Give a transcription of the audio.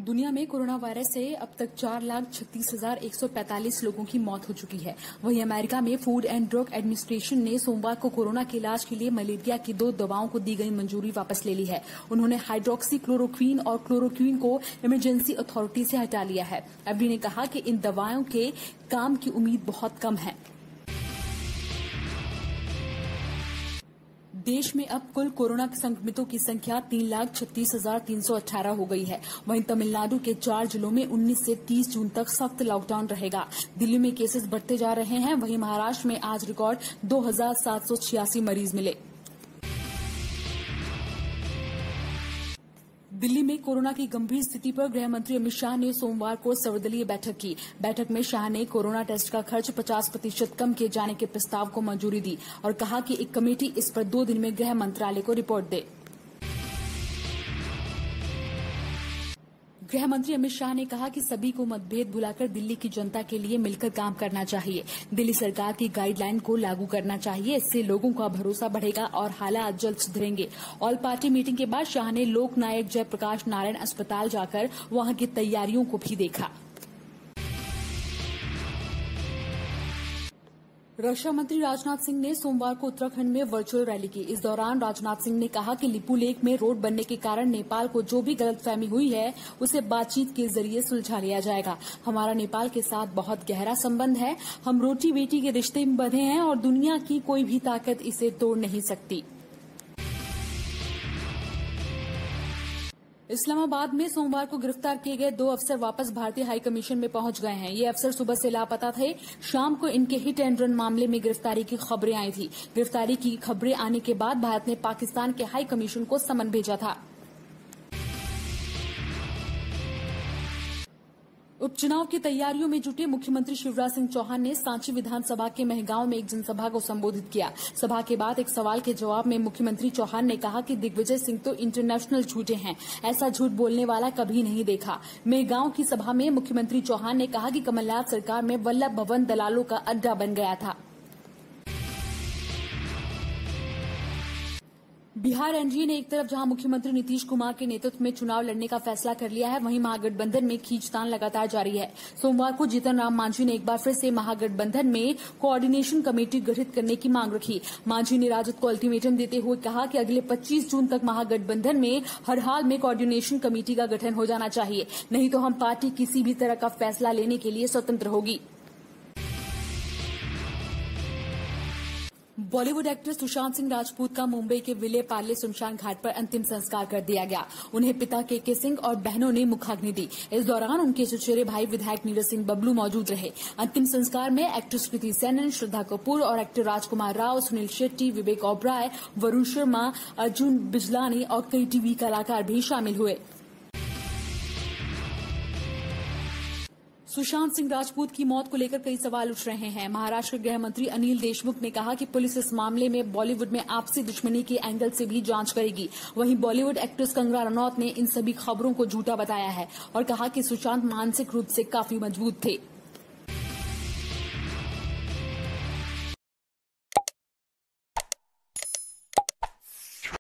दुनिया में corona virus से अब तक 4,36,145 लोगों की मौत हो चुकी है। वहीं अमेरिका में फूड एंड ड्रग एडमिनिस्ट्रेशन ने सोमवार को कोरोना के इलाज के लिए मलेरिया की 2 दवाओं को दी गई मंजूरी वापस ले ली है। उन्होंने हाइड्रोक्सी क्लोरोक्वीन और क्लोरोक्वीन को इमरजेंसी अथॉरिटी से हटा लिया है। एफडीए ने कहा कि इन दवाओं के काम की उम्मीद बहुत कम है। देश में अब कुल कोरोना संक्रमितों की संख्या 3,36,318 हो गई है। वहीं तमिलनाडु के 4 जिलों में 19 से 30 जून तक सख्त लॉकडाउन रहेगा। दिल्ली में केसेस बढ़ते जा रहे हैं। वहीं महाराष्ट्र में आज रिकॉर्ड 2,786 मरीज मिले। दिल्ली में कोरोना की गंभीर स्थिति पर गृह मंत्री अमित शाह ने सोमवार को सर्वदलीय बैठक की। बैठक में शाह ने कोरोना टेस्ट का खर्च 50% कम किए जाने के प्रस्ताव को मंजूरी दी और कहा कि एक कमेटी इस पर 2 दिन में गृह मंत्रालय को रिपोर्ट दे। गृह मंत्री अमित शाह ने कहा कि सभी को मतभेद भुलाकर दिल्ली की जनता के लिए मिलकर काम करना चाहिए। दिल्ली सरकार की गाइडलाइन को लागू करना चाहिए। इससे लोगों का भरोसा बढ़ेगा और हालात जल्द सुधरेंगे। ऑल पार्टी मीटिंग के बाद शाह ने लोक नायक जयप्रकाश नारायण अस्पताल जाकर वहां की तैयारियों को भी देखा। रक्षा मंत्री राजनाथ सिंह ने सोमवार को उत्तराखंड में वर्चुअल रैली की। इस दौरान राजनाथ सिंह ने कहा कि लिपुलेख में रोड बनने के कारण नेपाल को जो भी गलतफहमी हुई है उसे बातचीत के जरिए सुलझा लिया जाएगा। हमारा नेपाल के साथ बहुत गहरा संबंध है। हम रोटी बेटी के रिश्ते में बंधे हैं और दुनिया की कोई भी ताकत इसे तोड़ नहीं सकती। इस्लामाबाद में सोमवार को गिरफ्तार किए गए 2 अफसर वापस भारतीय हाई कमीशन में पहुंच गए हैं। ये अफसर सुबह से लापता थे। शाम को इनके हिट एंड रन मामले में गिरफ्तारी की खबरें आई थी। गिरफ्तारी की खबरें आने के बाद भारत ने पाकिस्तान के हाई कमीशन को समन भेजा था। उपचुनाव की तैयारियों में जुटे मुख्यमंत्री शिवराज सिंह चौहान ने सांची विधानसभा के महगांव में एक जनसभा को संबोधित किया। सभा के बाद एक सवाल के जवाब में मुख्यमंत्री चौहान ने कहा कि दिग्विजय सिंह तो इंटरनेशनल झूठे हैं। ऐसा झूठ बोलने वाला कभी नहीं देखा। महगांव की सभा में मुख्यमंत्री चौहान ने कहा कि कमलनाथ सरकार में वल्लभ भवन दलालों का अड्डा बन गया था। बिहार एनडीए ने एक तरफ जहां मुख्यमंत्री नीतीश कुमार के नेतृत्व में चुनाव लड़ने का फैसला कर लिया है, वहीं महागठबंधन में खींचतान लगातार जारी है। सोमवार को जीतन राम मांझी ने एक बार फिर से महागठबंधन में कोऑर्डिनेशन कमेटी गठित करने की मांग रखी। मांझी ने राजद को अल्टीमेटम देते हुए कहा कि अगले 25 जून तक महागठबंधन में हर हाल में कोऑर्डिनेशन कमेटी का गठन हो जाना चाहिए, नहीं तो हम पार्टी किसी भी तरह का फैसला लेने के लिए स्वतंत्र होगी। बॉलीवुड एक्टर सुशांत सिंह राजपूत का मुंबई के विले पार्ले श्मशान घाट पर अंतिम संस्कार कर दिया गया। उन्हें पिता के सिंह और बहनों ने मुखाग्नि दी। इस दौरान उनके चचेरे भाई विधायक नीरज सिंह बबलू मौजूद रहे। अंतिम संस्कार में एक्ट्रेस कृति सेनन, श्रद्धा कपूर और एक्टर राजकुमार राव, सुनील शेट्टी, विवेक ओबराय, वरुण शर्मा, अर्जुन बिजलानी और कई टीवी कलाकार भी शामिल हुए। सुशांत सिंह राजपूत की मौत को लेकर कई सवाल उठ रहे हैं। महाराष्ट्र के गृह मंत्री अनिल देशमुख ने कहा कि पुलिस इस मामले में बॉलीवुड में आपसी दुश्मनी के एंगल से भी जांच करेगी। वहीं बॉलीवुड एक्ट्रेस कंगना रनौत ने इन सभी खबरों को झूठा बताया है और कहा कि सुशांत मानसिक रूप से काफी मजबूत थे।